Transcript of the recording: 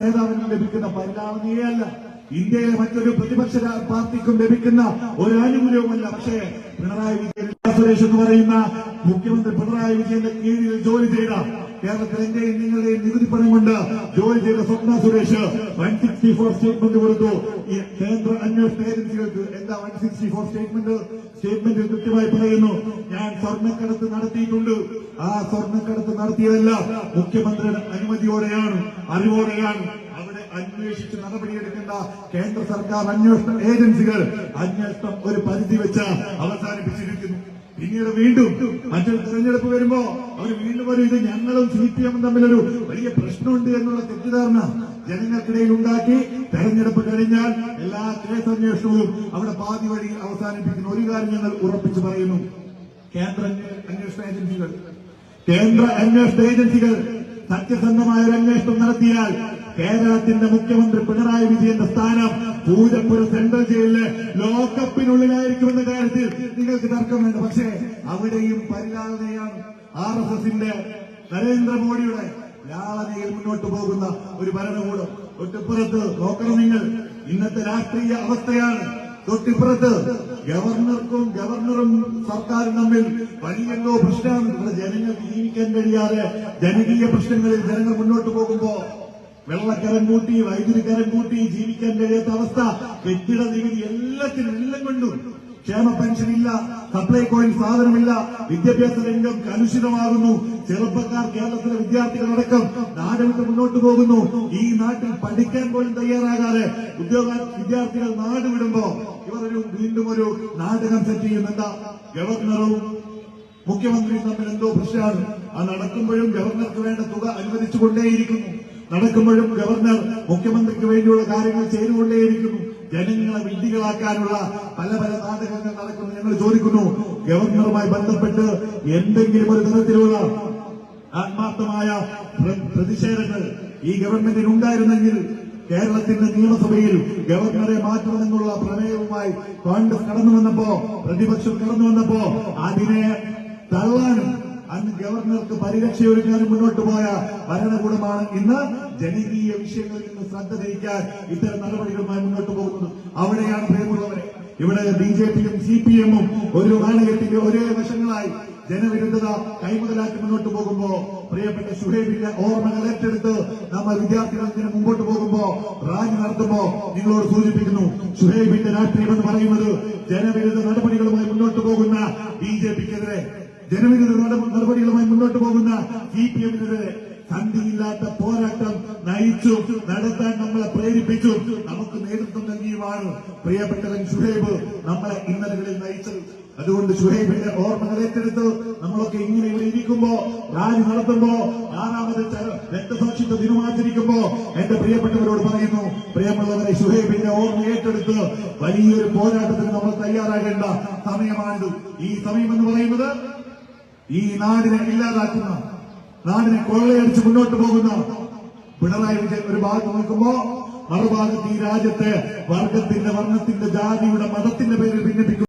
നേതാവിനും ലഭിക്കുന്ന പരിഗണനയല്ല, ഇന്ത്യയിലെ മറ്റൊരു പ്രതിപക്ഷ പാർട്ടിക്കും ലഭിക്കുന്ന ഒരു ആനുകൂല്യവുമല്ല. പക്ഷേ പിണറായി വിജയൻ സുരേഷ് എന്ന് പറയുന്ന മുഖ്യമന്ത്രി പിണറായി വിജയന്റെ കീഴിൽ ജോലി ചെയ്ത, കേരളത്തിൽ എന്റെയും നിങ്ങളുടെയും നികുതി പണം കൊണ്ട് ജോലി ചെയ്ത സ്വപ്ന സുരേഷ് 164 സ്റ്റേറ്റ്മെന്റ് കൊടുത്തു കേന്ദ്ര അന്വേഷണ ഏജൻസികൾക്ക്. എന്താ 164 സ്റ്റേറ്റ്മെന്റിൽ കൃത്യമായി പറയുന്നു, ഞാൻ സ്വർണ്ണക്കടത്ത് നടത്തിയിട്ടുണ്ട്. ആ സ്വർണ്ണക്കടത്ത് നടത്തിയതല്ല മുഖ്യമന്ത്രിയുടെ അനുമതിയോടെയാണ്, അറിവോടെയാണ്. അവിടെ അന്വേഷിച്ച് നടപടിയെടുക്കേണ്ട കേന്ദ്ര സർക്കാർ അന്വേഷണ ഏജൻസികൾ അന്വേഷണം ഒരു പരിധി വെച്ച് അവസാനിപ്പിച്ചിരിക്കുന്നു. പിന്നീട് വീണ്ടും മറ്റൊരു തെരഞ്ഞെടുപ്പ് വരുമ്പോ അവർ വീണ്ടും ഒരു ഇത് ഞങ്ങളും CPM തമ്മിലൊരു വലിയ പ്രശ്നമുണ്ട് എന്നുള്ള തെറ്റിദ്ധാരണ ജനങ്ങൾക്കിടയിൽ ഉണ്ടാക്കി തെരഞ്ഞെടുപ്പ് കഴിഞ്ഞാൽ എല്ലാ കേസന്വേഷണവും അവിടെ പാതി വഴി അവസാനിപ്പിക്കുന്നു. ഒരു കാര്യം ഞങ്ങൾ ഉറപ്പിച്ചു പറയുന്നു, കേന്ദ്ര അന്വേഷണ ഏജൻസികൾ സത്യസന്ധമായ ഒരു അന്വേഷണം നടത്തിയാൽ കേരളത്തിന്റെ മുഖ്യമന്ത്രി പിണറായി വിജയന്റെ സ്ഥാനം പൂജപ്പുര സെൻട്രൽ ജയിലിലെ ലോക്കപ്പിനുള്ളിലായിരിക്കുമെന്ന കാര്യത്തിൽ നിങ്ങൾക്ക് തർക്കം വേണ്ട. പക്ഷേ അവിടെയും പരിലാളനയാണ്. RSSന്റെ നരേന്ദ്രമോദിയുടെ ലാളനയിൽ മുന്നോട്ട് പോകുന്ന ഒരു ഭരണകൂടം. തൊട്ടിപ്പുറത്ത് നോക്കണം നിങ്ങൾ, ഇന്നത്തെ രാഷ്ട്രീയ അവസ്ഥയാണ്. തൊട്ടിപ്പുറത്ത് ഗവർണറും സർക്കാരും തമ്മിൽ വലിയല്ലോ പ്രശ്നമാണ്. ജനങ്ങൾക്ക് ജീവിക്കാൻ കഴിയാതെ ജനകീയ പ്രശ്നങ്ങളിൽ ജനങ്ങൾ മുന്നോട്ട് പോകുമ്പോ വെള്ളക്കരം കൂട്ടി, വൈദ്യുതി കരം കൂട്ടി ജീവിക്കാൻ കഴിയാത്ത അവസ്ഥ, കെട്ടിട നികുതി എല്ലാം കൊണ്ടും ക്ഷേമ പെൻഷനില്ല, സപ്ലൈകോയിൽ സാധനമില്ല, വിദ്യാഭ്യാസ രംഗം കലുഷിതമാകുന്നു. ചെറുപ്പക്കാർ, കേരളത്തിലെ വിദ്യാർത്ഥികളടക്കം നാട് വിട്ട് മുന്നോട്ട് പോകുന്നു. ഈ നാട്ടിൽ പഠിക്കാൻ പോലും തയ്യാറാകാതെ വിദ്യാർത്ഥികൾ നാട് വിടുമ്പോ വീണ്ടും ഒരു നാടകം സെറ്റ് ചെയ്യുന്നുണ്ട്. ഗവർണറും മുഖ്യമന്ത്രിയും തമ്മിൽ എന്തോ പ്രശ്നമാണ്. അത് നടക്കുമ്പോഴും ഗവർണർക്ക് വേണ്ട തുക അനുവദിച്ചുകൊണ്ടേയിരിക്കുന്നു. നടക്കുമ്പോഴും ഗവർണർ മുഖ്യമന്ത്രിക്ക് വേണ്ടിയുള്ള കാര്യങ്ങൾ ചെയ്തുകൊണ്ടേയിരിക്കുന്നു. ജനങ്ങളെ വിഡ്ഢികളാക്കാനുള്ള പല നാടകങ്ങൾ നടക്കുന്നു. ഞങ്ങൾ ചോദിക്കുന്നു, ഗവർണറുമായി ബന്ധപ്പെട്ട് എന്തെങ്കിലും ഒരു തരത്തിലുള്ള ആത്മാർത്ഥമായ പ്രതിഷേധങ്ങൾ ഈ ഗവൺമെന്റിന് ഉണ്ടായിരുന്നെങ്കിൽ കേരളത്തിന്റെ നിയമസഭയിൽ ഗവർണറെ മാറ്റണമെന്നുള്ള പ്രമേയവുമായി കോൺഗ്രസ് കടന്നു വന്നപ്പോ, പ്രതിപക്ഷം കടന്നു വന്നപ്പോ അതിനെ തള്ളാനും അന്ന് ഗവർണർക്ക് പരിരക്ഷയൊരുക്കാനും മുന്നോട്ട് പോയ ഭരണകൂടമാണ് ഇന്ന് ജനകീയ വിഷയങ്ങളിൽ നിന്ന് ശ്രദ്ധ തിരിക്കാൻ ഇത്തരം നടപടികളുമായി മുന്നോട്ട് പോകുന്നത്. അവിടെയാണ് പ്രിയമുള്ളവരെ, ഇവിടെ BJPയും CPMഉം ഒരു നാണയത്തിന്റെ ഒരേ വശങ്ങളായി ജനവിരുദ്ധത കൈമുതലാക്കി മുന്നോട്ട് പോകുമ്പോ, പ്രിയപ്പെട്ട ഷുഹൈബിന്റെ ഓർമ്മകൾ ഏറ്റെടുത്ത് നമ്മൾ വിദ്യാർത്ഥികൾ മുമ്പോട്ട് പോകുമ്പോ, റാലി നടത്തുമ്പോ നിങ്ങളോട് സൂചിപ്പിക്കുന്നു, ഷുഹൈബിന്റെ രാഷ്ട്രീയം എന്ന് പറയുന്നത് ജനവിരുദ്ധ നടപടികളുമായി മുന്നോട്ട് പോകുന്ന BJPക്കെതിരെ, ജനവിരുദ്ധ നടപടികളുമായി മുന്നോട്ട് പോകുന്ന CPMനെതിരെ സന്ധിയില്ലാത്ത പോരാട്ടം നയിച്ചു നടത്താൻ നമ്മളെ പ്രേരിപ്പിച്ചു നമുക്ക് നേതൃത്വം നൽകിയുമാണ് പ്രിയപ്പെട്ടവൻ ഷുഹൈബ് നമ്മളെ ഇന്നലകളിൽ നയിച്ചത്. അതുകൊണ്ട് ഷുഹൈബിന്റെ ഓർമ്മകൾ ഏറ്റെടുത്ത് നമ്മളൊക്കെ ഇങ്ങനെ ഇവിടെ ഇരിക്കുമ്പോ, റാലി നടത്തുമ്പോ, 6ാമത് രക്തസാക്ഷിത്വ ദിനമാചരിക്കുമ്പോ എന്റെ പ്രിയപ്പെട്ടവരോട് പറയുന്നു, പ്രിയമുള്ളവരെ, ഷുഹൈബിന്റെ ഓർമ്മ ഏറ്റെടുത്ത് വലിയൊരു പോരാട്ടത്തിന് നമ്മൾ തയ്യാറാകേണ്ട സമയമാണിത്. ഈ സമയം എന്ന് പറയുന്നത് ഈ നാടിനെ ഇല്ലാതാക്കുന്ന, നാടിനെ കൊള്ളയടിച്ച് മുന്നോട്ട് പോകുന്ന പിണറായി വിജയൻ ഒരു ഭാഗത്ത് നോക്കുമ്പോ, മറുഭാഗത്ത് ഈ രാജ്യത്തെ വർഗത്തിന്റെ, വർണ്ണത്തിന്റെ, ജാതിയുടെ, മതത്തിന്റെ പേരിൽ ഭിന്നിപ്പിക്കും.